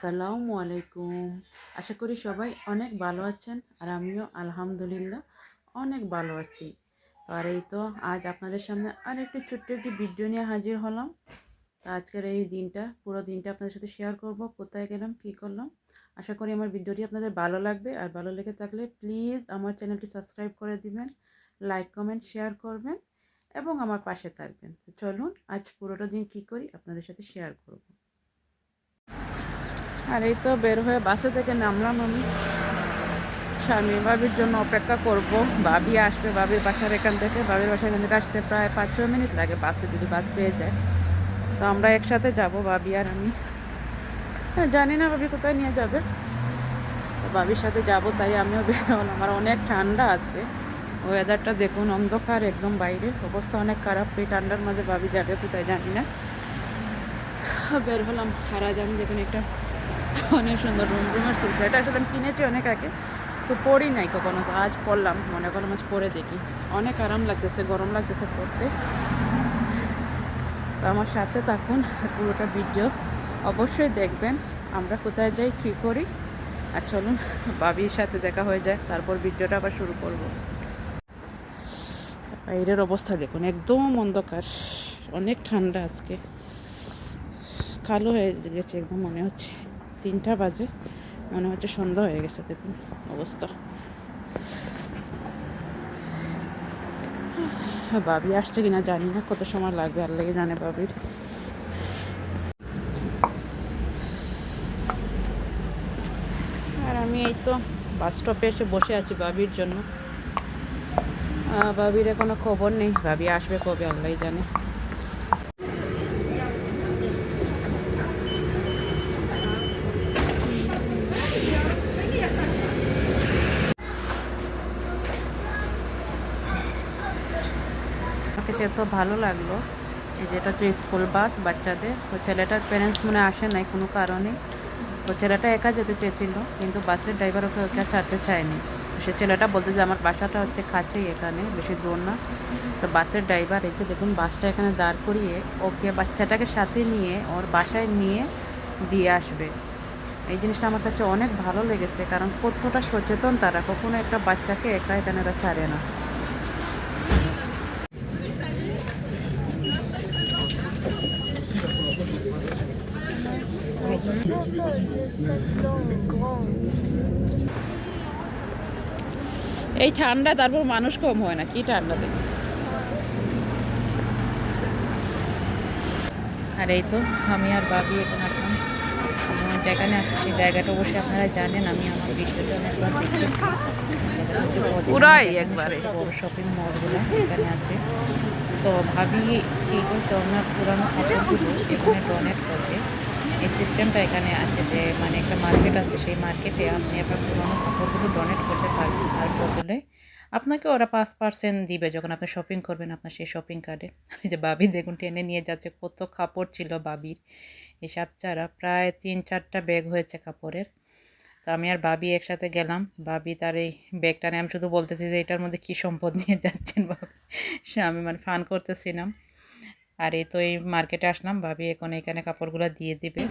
আসসালামু আলাইকুম। আশা করি সবাই অনেক ভালো আছেন আর আমিও আলহামদুলিল্লাহ অনেক ভালো আছি। তো আর এই তো আজ আপনাদের সামনে আর একটি ছোট্ট একটি ভিডিও নিয়ে হাজির হলাম। তো আজকের এই দিনটা পুরো দিনটা আপনাদের সাথে শেয়ার করব, কোথায় গেলাম কী করলাম। আশা করি আমার ভিডিওটি আপনাদের ভালো লাগবে, আর ভালো লেগে থাকলে প্লিজ আমার চ্যানেলটি সাবস্ক্রাইব করে দিবেন, লাইক কমেন্ট শেয়ার করবেন এবং আমার পাশে থাকবেন। তো চলুন আজ পুরোটা দিন কী করি আপনাদের সাথে শেয়ার করব। আর এই তো বের হয়ে বাসে থেকে নামলাম আমি। স্বামী ভাবির জন্য অপেক্ষা করব। ভাবি আসবে, ভাবির বাসার এখান থেকে, ভাবির বাসার এখান থেকে আসতে প্রায় 5-6 মিনিট লাগে বাসে, যদি বাস পেয়ে যায়। তো আমরা একসাথে যাব, ভাবি আর আমি। হ্যাঁ, জানি না ভাবি কোথায় নিয়ে যাবে, তো ভাবির সাথে যাব, তাই আমিও বের হলাম। আমার অনেক ঠান্ডা আসবে, ওয়েদারটা দেখুন, অন্ধকার একদম, বাইরে অবস্থা অনেক খারাপ। এই ঠান্ডার মাঝে ভাবি যাবে কোথায় জানি না। বের হলাম। আর আজ আমি দেখুন একটা অনেক সুন্দর রুমের সোয়েটার, এটা আসলে আমি কিনেছি অনেক আগে, তো পরি নাই কখনো, তো আজ পরলাম, মনে করলাম আজ পরে দেখি। অনেক আরাম লাগতেছে, গরম লাগতেছে পরতে। তো আমার সাথে থাকুন, পুরোটা ভিডিও অবশ্যই দেখবেন আমরা কোথায় যাই, কী করি। আর চলুন ভাবির সাথে দেখা হয়ে যায়, তারপর ভিডিওটা আবার শুরু করব। বাইরের অবস্থা দেখুন, একদম অন্ধকার, অনেক ঠান্ডা আজকে, কালো হয়ে গেছে একদম, মনে হচ্ছে 3টা বাজে, মনে হচ্ছে সন্ধ্যা হয়ে গেছে। দেখুন অবস্থা। ভাবি আসছে কিনা জানি না, কত সময় লাগবে আর লেগে জানে ভাবির। আর আমি এই তো বাস স্টপে এসে বসে আছি ভাবির জন্য। ভাবির কোনো খবর নেই, ভাবি আসবে কবে আল্লাহ জানে। আমাকে এত ভালো লাগলো, যেটা হচ্ছে স্কুল বাস বাচ্চাদের। তো ছেলেটার প্যারেন্টস মনে আসে নাই কোনো কারণে, তো ছেলেটা একা যেতে চেয়েছিল, কিন্তু বাসের ড্রাইভার ওকে ওকে ছাড়তে চায়নি। সে ছেলেটা বলতে যে আমার বাসাটা হচ্ছে কাছেই, এখানে বেশি দূর না। তো বাসের ড্রাইভার এই যে দেখুন বাসটা এখানে দাঁড় করিয়ে ওকে বাচ্চাটাকে সাথে নিয়ে ওর বাসায় নিয়ে দিয়ে আসবে। এই জিনিসটা আমার কাছে অনেক ভালো লেগেছে, কারণ কতটা সচেতন তারা, কখনো একটা বাচ্চাকে একা এখানে ওরা ছাড়ে না। Non, ça, le sac blanc grand. এই ঠান্ডা, তারপর মানুষ কম হয় না, কি ঠান্ডা দেখুন। আর এই তো আমি আর ভাবি এখানে আসলাম, আমার যেখানে আসছি সেই জায়গাটা অবশ্যই আপনারা জানেন, আমি আমার ভিডিওতে অনেকবার দেখেছি। পুরাই একবারে বড় শপিং মলগুলো এখানে আছে। তো ভাবি কী করছে, ওনার পুরানো কাপড়গুলো এখানে ডোনেট করবে। এই সিস্টেমটা এখানে আছে, যে মানে একটা মার্কেট আছে, সেই মার্কেটে আপনি আপনার পুরানো কাপড়গুলো ডোনেট করতে পারবেন, তার বদলে আপনাকে ওরা 5% দিবে যখন আপনি শপিং করবেন আপনার সেই শপিং কার্ডে। যে ভাবি দেখুন টেনে নিয়ে যাচ্ছে, কত কাপড় ছিল ভাবির, হিসাব ছাড়া প্রায় 3-4টা ব্যাগ হয়েছে কাপড়ের। তো আমি আর ভাবি একসাথে গেলাম, ভাবি তার এই ব্যাগটা নিয়ে, আমি শুধু বলতেছি যে এটার মধ্যে কী সম্পদ নিয়ে যাচ্ছেন ভাবি, সে আমি মানে ফান করতেছিলাম। আর এই তো এই মার্কেটে আসলাম, ভাবি এখন এখানে কাপড়গুলো দিয়ে দিবে।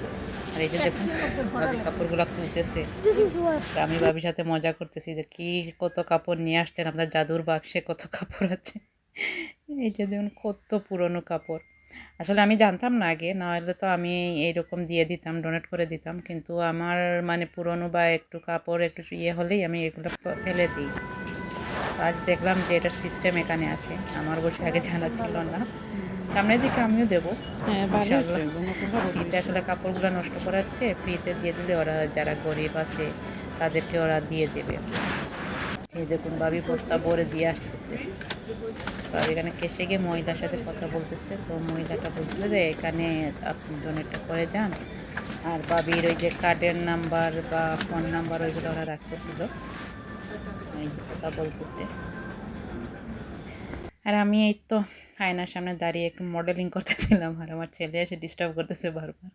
আর এই যে দেখুন ভাবি কাপড়গুলো খুলতেছে, আর আমি ভাবির সাথে মজা করতেছি যে কি কত কাপড় নিয়ে আসছেন, আপনার জাদুর বাক্সে কত কাপড় আছে। এই যে দেখুন কত পুরনো কাপড়। আসলে আমি জানতাম না আগে, না হলে তো আমি এইরকম দিয়ে দিতাম, ডোনেট করে দিতাম, কিন্তু আমার মানে পুরনো বা একটু কাপড় একটু ইয়ে হলেই আমি এগুলো ফেলে দিই। আজ দেখলাম যে এটার সিস্টেম এখানে আছে, আমার অবশ্য আগে জানা ছিল না। সামনের দিকে আমিও দেবো, হ্যাঁ ইনশাআল্লাহ। দিতে আসলে কাপড়গুলো নষ্ট করাচ্ছে, ফ্রিতে দিয়ে দিলে ওরা যারা গরিব আছে তাদেরকে ওরা দিয়ে দেবে। এই দেখুন ভাবি বস্তা ভরে দিয়ে আসতেছে। ভাবি এখানে কেসে গিয়ে মহিলার সাথে কথা বলতেছে, তো মহিলাটা বলতেছে যে এখানে আপনি ডোনেটটা করে যান। আর ভাবির ওই যে কার্ডের নাম্বার বা ফোন নাম্বার ওইগুলো ওরা রাখতেছিল, এই যে কথা বলতেছে। আর আমি এই তো আয়নার সামনে দাঁড়িয়ে একটু মডেলিং করতেছিলাম, আর আমার ছেলে এসে ডিস্টার্ব করতেছে বারবার।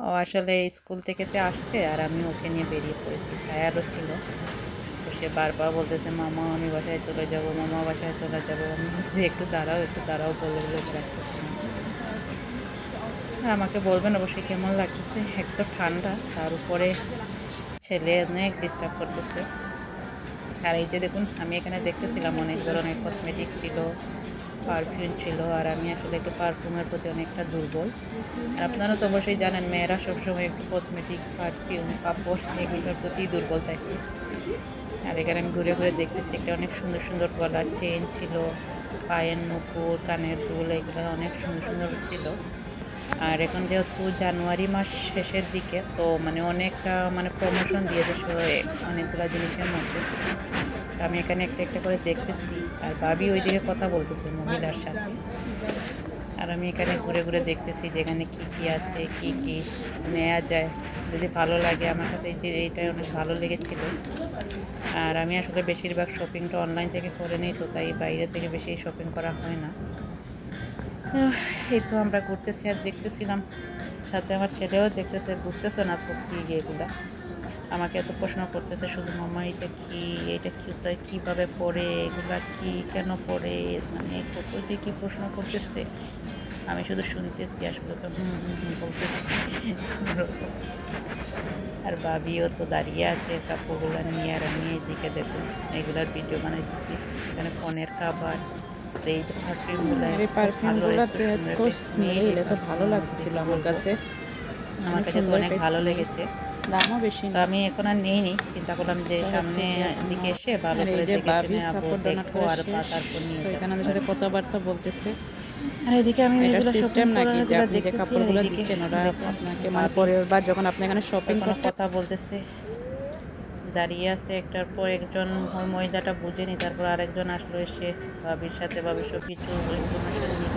ও আসলে স্কুল থেকে আসছে, আর আমি ওকে নিয়ে বেরিয়ে পড়েছি, টায়ার্ডও ছিল। তো সে বারবার বলতেছে মামা আমি বাসায় চলে যাব, মামা বাসায় চলে যাব। আমি বলছি একটু দাঁড়াও একটু দাঁড়াও, বলে বলে রাখতেছি। আর আমাকে বলবেন অবশ্যই কেমন লাগতেছে। এক তো ঠান্ডা, তার উপরে ছেলে অনেক ডিস্টার্ব করতেছে। আর এই যে দেখুন, আমি এখানে দেখতেছিলাম অনেক ধরনের কসমেটিক ছিল, পারফিউম ছিল। আর আমি আসলে একটু পারফিউমের প্রতি অনেকটা দুর্বল। আর আপনারা তো অবশ্যই জানেন, মেয়েরা সবসময় একটু কসমেটিক্স, পারফিউম, কাপড় এগুলোর প্রতি দুর্বল থাকে। আর এখানে আমি ঘুরে ঘুরে দেখতেছি, একটা অনেক সুন্দর সুন্দর গলার চেন ছিল, পায়ের নুপুর, কানের দুল, এগুলো অনেক সুন্দর সুন্দর ছিল। আর এখন যেহেতু জানুয়ারি মাস শেষের দিকে, তো মানে অনেকটা মানে প্রমোশন দিয়েছে অনেকগুলো জিনিসের মধ্যে। তো আমি এখানে একটা একটা করে দেখতেছি, আর ভাবি ওইদিকে কথা বলতেছে মহিলার সাথে। আর আমি এখানে ঘুরে ঘুরে দেখতেছি যেখানে কি কি আছে, কি কি নেওয়া যায়। যদি ভালো লাগে, আমার কাছে এইটা অনেক ভালো লেগেছিল। আর আমি আসলে বেশিরভাগ শপিংটা অনলাইন থেকে করে নিই, তো তাই বাইরে থেকে বেশি শপিং করা হয় না। এই তো আমরা ঘুরতেছি আর দেখতেছিলাম, সাথে আমার ছেলেও দেখতেছে, বুঝতেছে না তো কী এগুলা। আমাকে এত প্রশ্ন করতেছে শুধু, মামা এটা কি, এটা কি, তাই কীভাবে পড়ে, এগুলা কি, কেন পড়ে, মানে কত যে কী প্রশ্ন করতেছে। আমি শুধু শুনতেছি, আসলে তো বলতেছি। আর ভাবিও তো দাঁড়িয়ে আছে কাপড়গুলো নিয়ে। আর আমি এইদিকে দেখুন এগুলার ভিডিও বানাইতেছি। এখানে ফোনের কাভার, এই যে পারফিউমগুলো, এই পারফিউমগুলোতে এত স্মেল, এত ভালো লাগতেছিল আমার কাছে। তো অনেক ভালো লেগেছে। দামও বেশি তো না। আমি এখন আর নিইনি, চিন্তা করলাম যে সামনে দিকে এসে ভালো আর এই করে যে দেখে বাবি নেবো, কাপড় ডোনাট দেখবো করা আর শেষ। তারপর নিয়ে তো যাবো। এখানে আমাদের সাথে কথাবার্তা বলতেছে। আর এদিকে আমি এটা এগুলো সিস্টেম shopping নাকি যে করাগুলো আপনি যে দেখতেছি, আর কাপড়গুলো এদিকে দিচ্ছেন ওরা দেখুন আপনাকে মানে পরের বার যখন আপনি এখানে শপিং কোনো করতে কথা বলতেছে, দাঁড়িয়ে আছে। একটার পর একজন ওই মহিলাটা বুঝেনি, তারপর আরেকজন আসলো, এসে ভাবির সাথে ভাবির সব কিছু ইনফরমেশন দিল।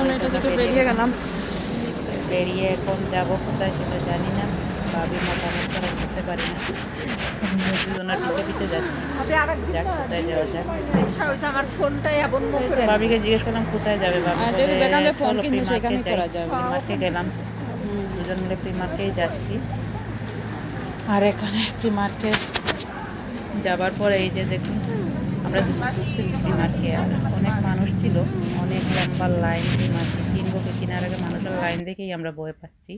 আমরা এটা থেকে বেরিয়ে গেলাম। বেরিয়ে এখন যাবো কোথায় সেটা জানি না, ভাবির মতামত করা বুঝতে পারি না। ওনার পিছে পিছে যাচ্ছি, যাক কোথায় যাওয়া যাক। ভাবিকে জিজ্ঞেস করলাম কোথায় যাবে, ভাবি আর যদি দেখান যে ফোন চলো কিন্তু প্রিমার্কে সেখানেই যাই। করা যাবে। প্রিমার্কে গেলাম, দুজন মিলে প্রিমার্কেই যাচ্ছি। আর এখানে প্রিমার্কে যাবার পরে এই যে দেখুন, আমরা প্রিমার্কে আর অনেক মানুষ ছিল, অনেক লম্বা লাইন। প্রিমার্কে কিনবো কি কেনার আগে মানুষের লাইন দেখেই আমরা ভয় পাচ্ছি।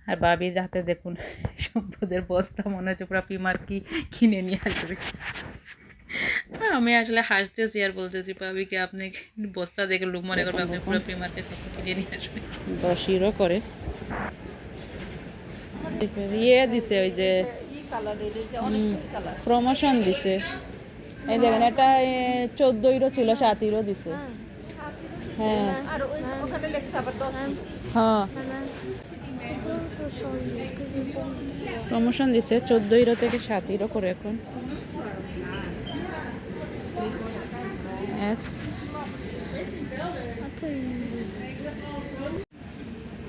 আর বাবির হাতে দেখুন সম্পদের বস্তা, মনে হচ্ছে পুরো প্রিমার্কি কিনে নিয়ে আসবে। আমি আসলে হাসতেছি আর বলতেছি ভাবিকে, আপনি বস্তা দেখে লোক মনে করবে আপনি পুরো প্রিমার্কে সব কিনে নিয়ে আসবেন। 10 ইউরো করে ইয়ে দিছে, ওই যে প্রমোশন দিছে। এই দেখেন, এটা 14 ইউরো ছিল, 7 ইউরো দিছে। হ্যাঁ হ্যাঁ, প্রমোশন দিছে 14 ইউরো থেকে 7 ইউরো করে এখন।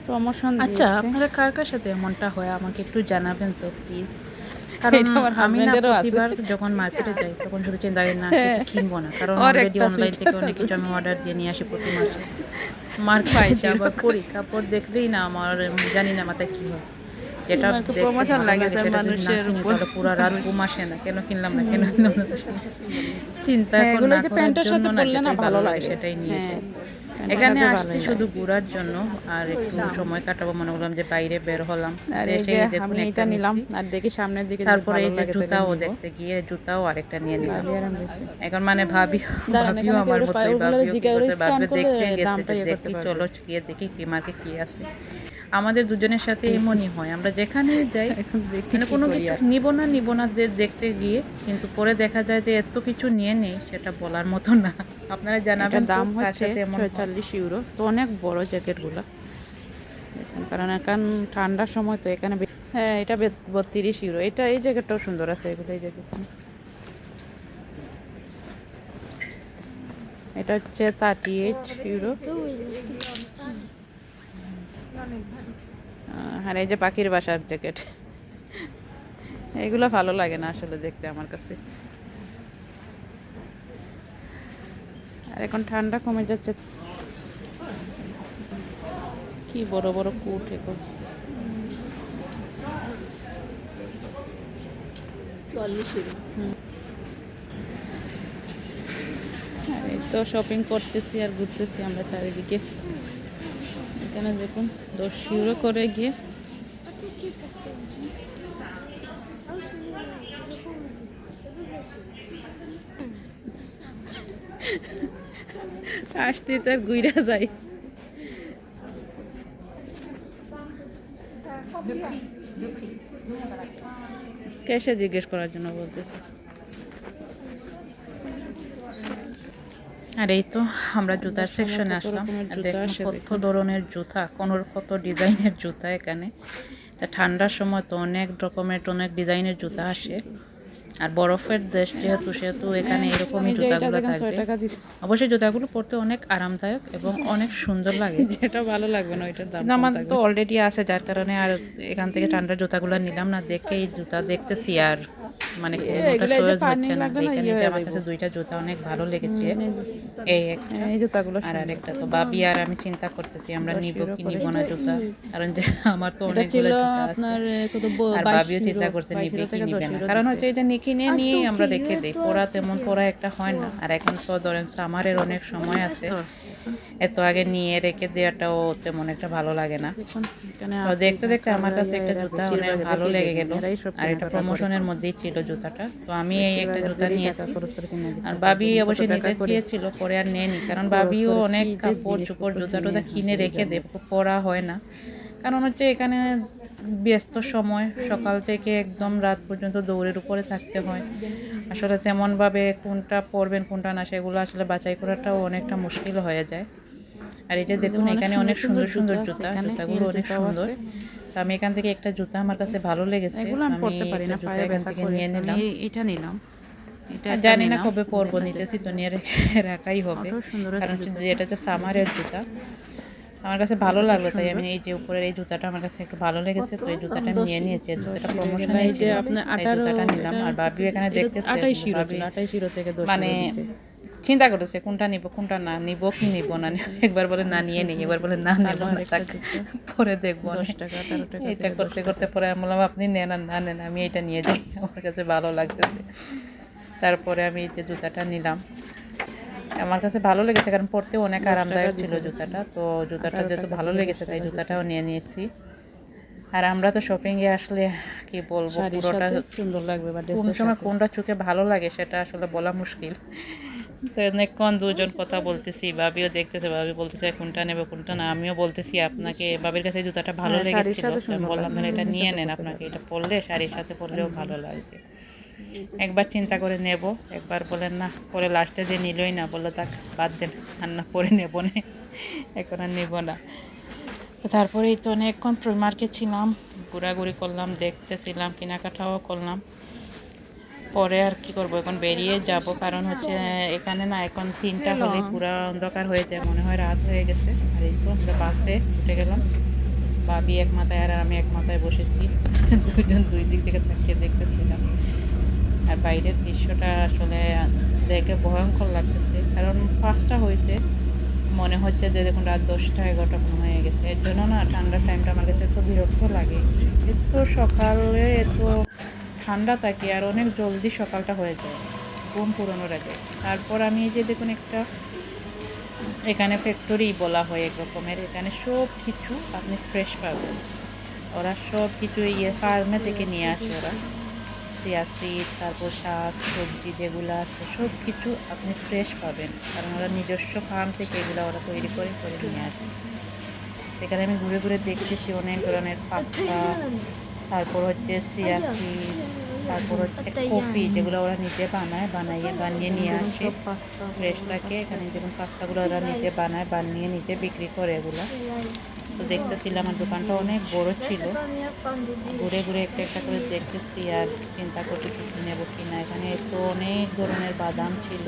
প্রমোশন আচ্ছা, আপনারা কার কার সাথে এমনটা হয় আমাকে একটু জানাবেন তো প্লিজ। কারণ এটা আমার আমি না হাজবেন্ডেরও আছে। প্রতিবার যখন মার্কেটে যাই তখন শুধু চিন্তা করি না হ্যাঁ। কিছু কিনবো না, কারণ ওর অলরেডি একটা অনলাইন থেকে অনেক কিছু আমি অর্ডার দিয়ে নিয়ে আসি প্রতি মাসে। মার্কেটে যাবার পরই কাপড় দেখলেই না আমার জানি না মাথায় কি হয়, যেটা আমাকে দেখতে promotion ভালো লাগে লাগে স্যার সেটা যদি না মানুষের কিনি উপর। তাহলে পুরো রাত ঘুম আসে না, কেন কিনলাম না, কেন কিনলাম না। চিন্তা হ্যাঁ, এগুলো না যে করার প্যান্টের জন্য সাথে না, পরলে না যেটাই ভালো লাগে লাগে। সেটাই নিয়ে হ্যাঁ, যাই। প্যান্টের এখানে সাথে আসছি ভালোই শুধু লাগে। ঘোরার জন্য, আর একটু সময় কাটাবো, মনে করলাম যে বাইরে বের হলাম। আর এই এসে যে দেখুন আমি একটা এটা নিলাম, নিচ্ছি। আর দেখি সামনের দিকে যদি তারপরে ভালো এই যে লাগে তাহলে জুতাও নিবো। দেখতে গিয়ে জুতাও আরেকটা নিয়ে নিলাম। ভাবি আর আমি বেশি। এখন মানে ভাবিও দাঁড়ান, ভাবিও এখানে আমার কেউ মতোই, ওগুলো ভাবিও কি জিজ্ঞাসা করছে, স্ক্যান ভাববে করলে দেখতে গেছে দামটা যে ইয়ে করতে দেখি পারবে। চলো গিয়ে দেখি প্রিমার্কে কি আছে। আমাদের দুজনের সাথে এমনই হয়, আমরা যেখানে যাই এখন দেখি মানে কি কোনো করি কিছু আর। নিব না দেখতে গিয়ে, কিন্তু পরে দেখা যায় যে এত কিছু নিয়ে নেই, সেটা বলার মতো না। আপনারা জানাবেন এটার তো দাম কার হচ্ছে সাথে এমন হয়। 46 ইউরো। তো অনেক বড় জ্যাকেটগুলো দেখেন, কারণ এখন ঠান্ডার সময় তো এখানে হ্যাঁ, এটা 32 ইউরো। এটা এই জ্যাকেটটাও সুন্দর আছে, এগুলো এই জ্যাকেট। এটা হচ্ছে 38 ইউরো। আর এই যে পাখির বাসার জ্যাকেট, এগুলো ভালো লাগে না আসলে দেখতে আমার কাছে। আর এখন ঠান্ডা কমে যাচ্ছে, কি বড় বড় কোট এখন। আর এই তো শপিং করতেছি আর ঘুরতেছি আমরা চারিদিকে। এখানে দেখুন 10 ইউরো করে গিয়ে আসতে তার গুইরা যায়। ক্যাশে জিজ্ঞেস করার জন্য বলতেছে। আর এই তো আমরা জুতার সেকশনে আসলাম। আর দেখুন কত ধরনের জুতা, কত ডিজাইনের জুতা এখানে। তা ঠান্ডার সময় তো অনেক রকমের অনেক ডিজাইনের জুতা আসে। আর বরফের দেশ সেহেতু এখানে এরকমই জুতাগুলো থাকবে। অবশ্যই জুতাগুলো পরতে অনেক আরামদায়ক এবং অনেক সুন্দর লাগে। যেটা ভালো লাগবে না ওইটার দাম আমার তো অলরেডি আছে, যার কারণে আর এখান থেকে ঠান্ডার জুতাগুলো নিলাম না। দেখে এই জুতা দেখতেছি আর মানে কোনটা চয়েস হচ্ছে না। এখানে যে আমার কাছে দুইটা জুতা অনেক ভালো লেগেছে, এই একটা এই জুতাগুলো আর আরেকটা। তো বাবি আর আমি চিন্তা করতেছি আমরা নিব কি নিব না জুতা, কারণ যে আমার তো অনেকগুলো জুতা আছে। আর বাবিও চিন্তা করছে নিবে কি নিবে না, কারণ হচ্ছে এই যে কিনে নিয়ে আমরা রেখে দিই, পরা তেমন পরা একটা হয় না। আর এখন তো ধরেন সামারের অনেক সময় আছে, এত আগে নিয়ে রেখে দেওয়াটাও তেমন একটা ভালো লাগে না। তো দেখতে দেখতে আমার কাছে একটা জুতা অনেক ভালো লেগে গেল, আর এটা প্রমোশনের মধ্যেই ছিল জুতাটা। তো আমি এই একটা জুতা নিয়েছি। আর বাবি অবশ্যই নিতে চেয়েছিল, পরে আর নেয়নি, কারণ বাবিও অনেক কাপড় চোপড় জুতা টুতা কিনে রেখে দেব, পরা হয় না। কারণ হচ্ছে এখানে ব্যস্ত সময়, সকাল থেকে একদম রাত পর্যন্ত দৌড়ের উপরে থাকতে হয়। আসলে তেমনভাবে কোনটা পরবেন কোনটা না সেগুলো আসলে বাছাই করাটাও অনেকটা মুশকিল হয়ে যায়। আর এটা দেখুন এখানে অনেক সুন্দর সুন্দর জুতা, জুতাগুলো অনেক সুন্দর। তো আমি এখান থেকে একটা জুতা আমার কাছে ভালো লেগেছে, আমি জুতা এখান থেকে নিয়ে নিলাম। এটা নিলাম, এটা জানি না কবে পরবো, নিতেছি তো নিয়ে রাখাই হবে, কারণ এটা হচ্ছে সামারের জুতা। আমার কাছে ভালো লাগলো, তাই আমি এই যে উপরের এই জুতাটা আমার কাছে একটু ভালো লেগেছে, তো এই জুতাটা আমি নিয়ে নিয়েছি। জুতাটা প্রমোশনে ছিল, এই জুতাটা নিলাম। আর বাবি এখানে দেখতেছে, 28 ইউরো থেকে মানে চিন্তা করতেছে কোনটা নিব কোনটা না নিব, কি নিব না। একবার বলে না নিয়ে নিই, একবার বলে না নেব না, পরে দেখবো। এটা করতে করতে পরে আমি বললাম আপনি নেন আর না নেন, আমি এটা নিয়ে যাই, আমার কাছে ভালো লাগতেছে। তারপরে আমি এই যে জুতাটা নিলাম, আমার কাছে ভালো লেগেছে, কারণ পরতে অনেক আরামদায়ক ছিল জুতাটা। তো জুতাটা যেহেতু ভালো লেগেছে তাই জুতাটাও নিয়ে নিয়েছি। আর আমরা তো শপিংয়ে আসলে কি বলবো, পুরোটা সুন্দর লাগবে, বা কোন সময় কোনটা চোখে ভালো লাগে সেটা আসলে বলা মুশকিল। তো অনেকক্ষণ দুজন কথা বলতেছি, বাবিও দেখতেছে, বাবি বলতেছে কোনটা নেবে কোনটা না। আমিও বলতেছি আপনাকে, বাবির কাছে জুতাটা ভালো লেগেছিল, বললাম তাহলে এটা নিয়ে নেন, আপনাকে এটা পরলে শাড়ির সাথে পরলেও ভালো লাগবে। একবার চিন্তা করে নেব, একবার বলেন না, পরে লাস্টে যে নিলই না, বললো তাক বাদ দেন, আর না পরে নেব না, এখন আর নেব না। তো তারপরেই তো অনেকক্ষণ মার্কেট ছিলাম, ঘোরাঘুরি করলাম, দেখতেছিলাম, কেনাকাটাও করলাম। পরে আর কি করব, এখন বেরিয়ে যাব, কারণ হচ্ছে এখানে না এখন 3টা হলে পুরো অন্ধকার হয়ে যায়, মনে হয় রাত হয়ে গেছে। আর এই তো আমরা বাসে উঠে গেলাম, বাবি এক মাথায় আর আমি এক মাথায় বসেছি, দুজন দুই দিক থেকে তাকিয়ে দেখতেছিলাম। আর বাইরের দৃশ্যটা আসলে দেখে ভয়ঙ্কর লাগতেছে, কারণ 5টা হয়েছে, মনে হচ্ছে যে দেখুন রাত 10টা 11টা হয়ে গেছে। এর জন্য না ঠান্ডার টাইমটা আমার কাছে এত বিরক্ত লাগে, এত সকালে এত ঠান্ডা থাকে, আর অনেক জলদি সকালটা হয়ে যায় ঘুম পুরোনোর আগে। তারপর আমি এই যে দেখুন একটা এখানে ফ্যাক্টরি বলা হয় এক রকমের, এখানে সব কিছু আপনি ফ্রেশ পাবেন। ওরা সব কিছু ফার্মে থেকে নিয়ে আসে, ওরা চিয়া সিড, তারপর শাক সবজি যেগুলো আছে সব কিছু আপনি ফ্রেশ পাবেন, কারণ ওরা নিজস্ব ফার্ম থেকে এগুলো ওরা তৈরি করে নিয়ে আসে। এখানে আমি ঘুরে ঘুরে দেখতেছি অনেক ধরনের পাস্তা, তারপর হচ্ছে চিয়া সিড, তারপর হচ্ছে কফি, যেগুলো ওরা নিজে বানিয়ে নিয়ে আসে, ফ্রেশ থাকে। এখানে যেমন পাস্তাগুলো ওরা নিজে বানিয়ে নিজে বিক্রি করে এগুলো। তো দেখতেছিলাম, আর দোকানটা অনেক বড় ছিল, ঘুরে ঘুরে একটা একটা করে দেখতেছি আর চিন্তা করতেছি নেবো কি না। এখানে তো অনেক ধরনের বাদাম ছিল,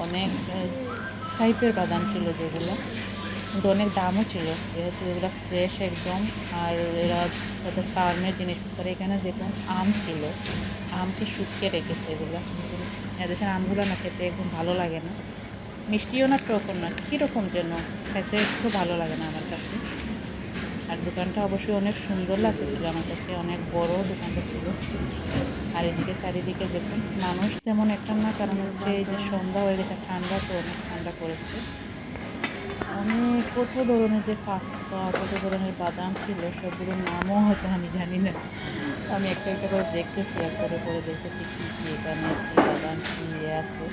অনেক টাইপের বাদাম ছিল যেগুলো, কিন্তু অনেক দামও ছিল, যেহেতু এগুলো ফ্রেশ একদম। আর এরা তাদের ফার্মের জিনিসপত্র। এখানে দেখুন আম ছিল, আমকে শুকিয়ে রেখেছে এগুলো, এদেশের আমগুলো না খেতে একদম ভালো লাগে না, মিষ্টিও না টকও না, কীরকম যেন খেতে একটু ভালো লাগে না আমার কাছে। আর দোকানটা অবশ্যই অনেক সুন্দর লাগতেছিল আমার কাছে, অনেক বড় দোকানটা ছিল। আর এদিকে চারিদিকে দেখুন মানুষ তেমন একটা না, কারণ হচ্ছে এই যে সন্ধ্যা হয়ে গেছে, ঠান্ডা তো অনেক ঠান্ডা পড়েছে। অনেক কত ধরনের যে পাস্তা, কত ধরনের বাদাম ছিল, সবগুলোর নামও হয়তো আমি জানি না। আমি একটা একটা করে দেখতেছি, একবারে করে দেখতেছি কী কী এখানে কী বাদাম কী আছে।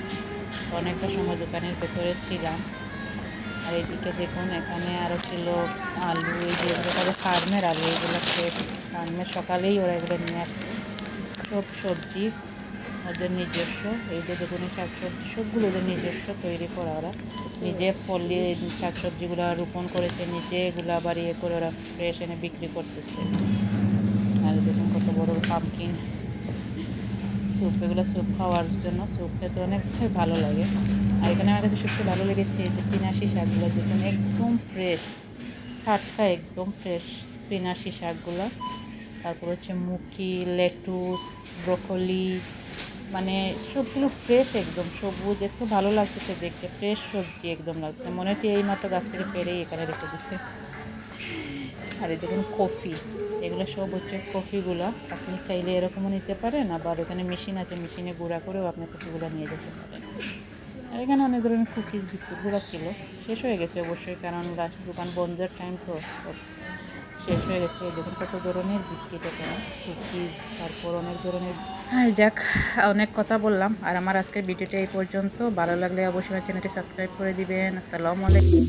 তো অনেকটা সময় দোকানের ভেতরে ছিলাম। আর এইদিকে দেখুন এখানে আরও ছিল আলু, এই যে এগুলো তাদের ফার্মের আলু, এগুলো ফার্মের সকালেই ওরা এগুলো নিয়ে আসছে। সব সবজি ওদের নিজস্ব, এই যে দেখুন এই শাকসবজি সবগুলো ওদের নিজস্ব তৈরি করা, ওরা নিজে ফলি শাকসবজিগুলো রোপণ করেছে, নিজে এগুলো আবার ইয়ে করে ওরা ফ্রেশ এনে বিক্রি করতেছে। আর দেখুন কত বড় পামকিন স্যুপ, এগুলো স্যুপ খাওয়ার জন্য, স্যুপ খেতে অনেক ভালো লাগে। আর এখানে আমার কাছে সবচেয়ে ভালো লেগেছে যে পিনাশি শাকগুলো, দেখুন একদম ফ্রেশ, টাটকা একদম ফ্রেশ পিনাশি শাকগুলো। তারপর হচ্ছে মুখি, লেটুস, ব্রোকলি, মানে সবগুলো ফ্রেশ একদম সবুজ, একটু ভালো লাগতেছে দেখতে, ফ্রেশ সবজি একদম লাগছে, মনে হচ্ছে এই মাত্র গাছ থেকে পেরেই এখানে রেখে দিছে। আর এই দেখুন কফি, এগুলো সব হচ্ছে কফিগুলো, আপনি চাইলে এরকমও নিতে পারেন, আবার এখানে মেশিন আছে, মেশিনে গুঁড়া করেও আপনি কফিগুলো নিয়ে যেতে পারেন। আর এখানে অনেক ধরনের কুকিজ বিস্কুটগুলো ছিল, শেষ হয়ে গেছে অবশ্যই, কারণ দোকান বন্ধের টাইম তো সব শেষ হয়ে গেছে। দেখুন কত ধরনের বিস্কিট এখানে, কুকিজ, তারপর অনেক ধরনের। আর যাক, অনেক কথা বললাম। আর আমার আজকের ভিডিওটা এই পর্যন্ত। ভালো লাগলে অবশ্যই চ্যানেলটি সাবস্ক্রাইব করে দিবেন। আসসালামু আলাইকুম।